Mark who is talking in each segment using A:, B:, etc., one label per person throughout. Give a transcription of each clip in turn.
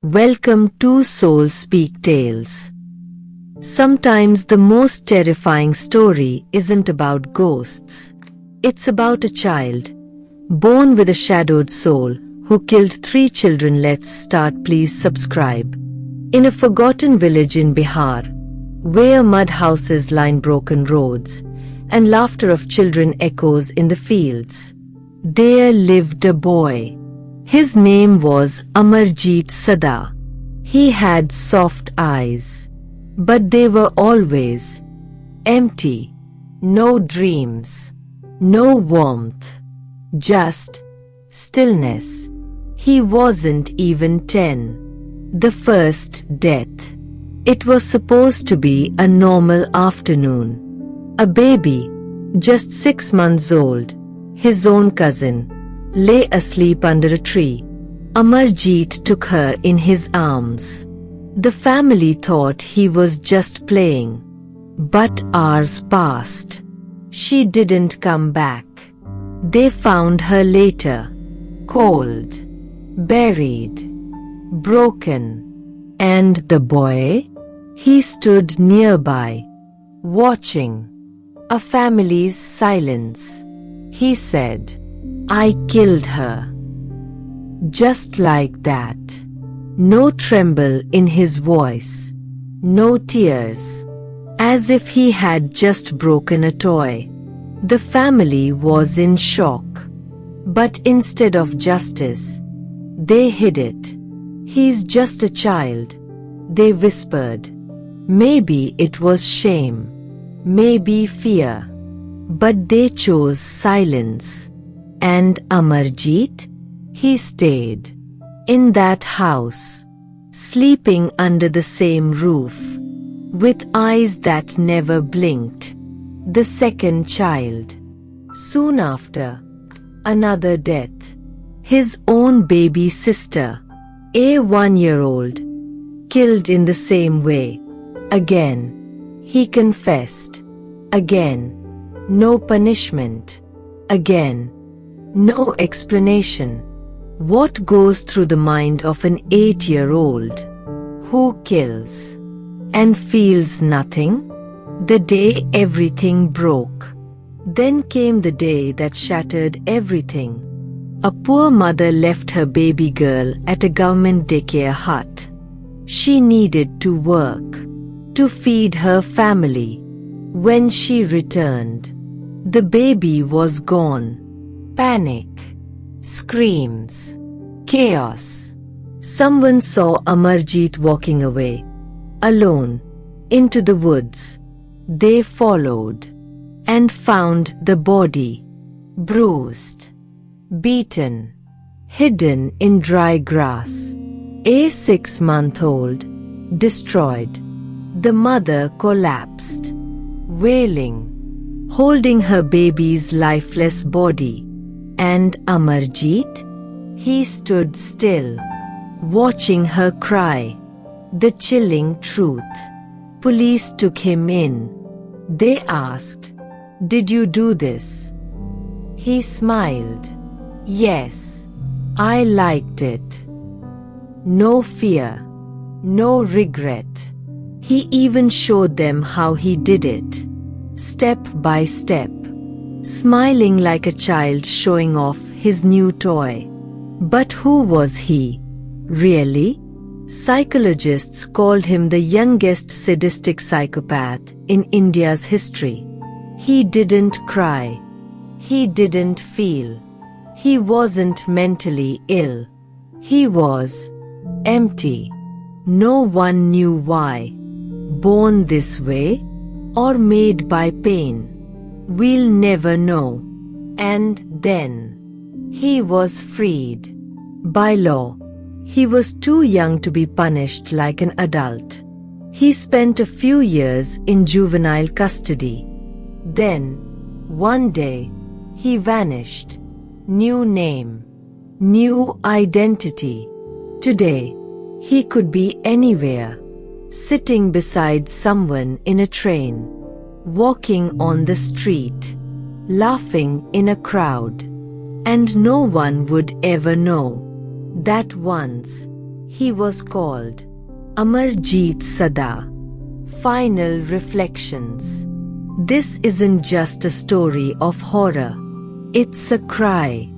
A: Welcome to Soul Speak Tales. Sometimes the most terrifying story isn't about ghosts. It's about a child, born with a shadowed soul, who killed 3 children. Let's start. Please subscribe. In a forgotten village in Bihar, where mud houses line broken roads, and laughter of children echoes in the fields, there lived a boy. His name was Amarjeet Sada. He had soft eyes, but they were always empty. No dreams, no warmth, just stillness. He wasn't even 10. The first death. It was supposed to be a normal afternoon. A baby, just 6 months old, his own cousin, lay asleep under a tree. Amarjeet took her in his arms. The family thought he was just playing. But hours passed. She didn't come back. They found her later, cold, buried, broken. And the boy? He stood nearby, watching. A family's silence. He said, "I killed her." Just like that. No tremble in his voice. No tears. As if he had just broken a toy. The family was in shock. But instead of justice, they hid it. "He's just a child," they whispered. Maybe it was shame. Maybe fear. But they chose silence. And Amarjeet? He stayed in that house, sleeping under the same roof, with eyes that never blinked. The second child. Soon after, another death. His own baby sister, a 1-year-old, killed in the same way. Again, he confessed. Again, no punishment. Again, no explanation. What goes through the mind of an 8-year-old who kills and feels nothing? The day everything broke. Then came the day that shattered everything. A poor mother left her baby girl at a government daycare hut. She needed to work, to feed her family. When she returned, the baby was gone. Panic. Screams. Chaos. Someone saw Amarjeet walking away, alone, into the woods. They followed, and found the body, bruised, beaten, hidden in dry grass. A 6-month-old, destroyed. The mother collapsed, wailing, holding her baby's lifeless body. And Amarjeet? He stood still, watching her cry. The chilling truth. Police took him in. They asked, "Did you do this?" He smiled. "Yes, I liked it." No fear, no regret. He even showed them how he did it, step by step. Smiling like a child showing off his new toy. But who was he, really? Psychologists called him the youngest sadistic psychopath in India's history. He didn't cry. He didn't feel. He wasn't mentally ill. He was empty. No one knew why. Born this way? Or made by pain? We'll never know. And then, he was freed. By law, he was too young to be punished like an adult. He spent a few years in juvenile custody. Then, one day, he vanished. New name, new identity. Today, he could be anywhere. Sitting beside someone in a train. Walking on the street, laughing in a crowd. And no one would ever know that once He was called Amarjeet Sada. Final reflections. This isn't just a story of horror. It's a cry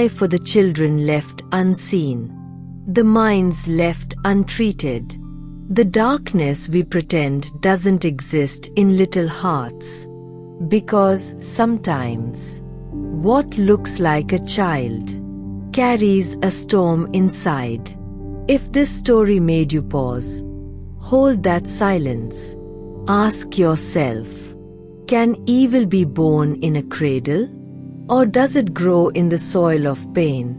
A: for the children left unseen, the minds left untreated, the darkness we pretend doesn't exist in little hearts. Because sometimes, what looks like a child carries a storm inside. If this story made you pause, hold that silence. Ask yourself, can evil be born in a cradle? Or does it grow in the soil of pain,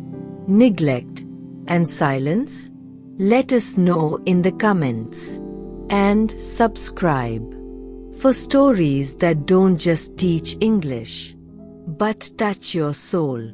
A: neglect, and silence? Let us know in the comments. And subscribe for stories that don't just teach English, but touch your soul.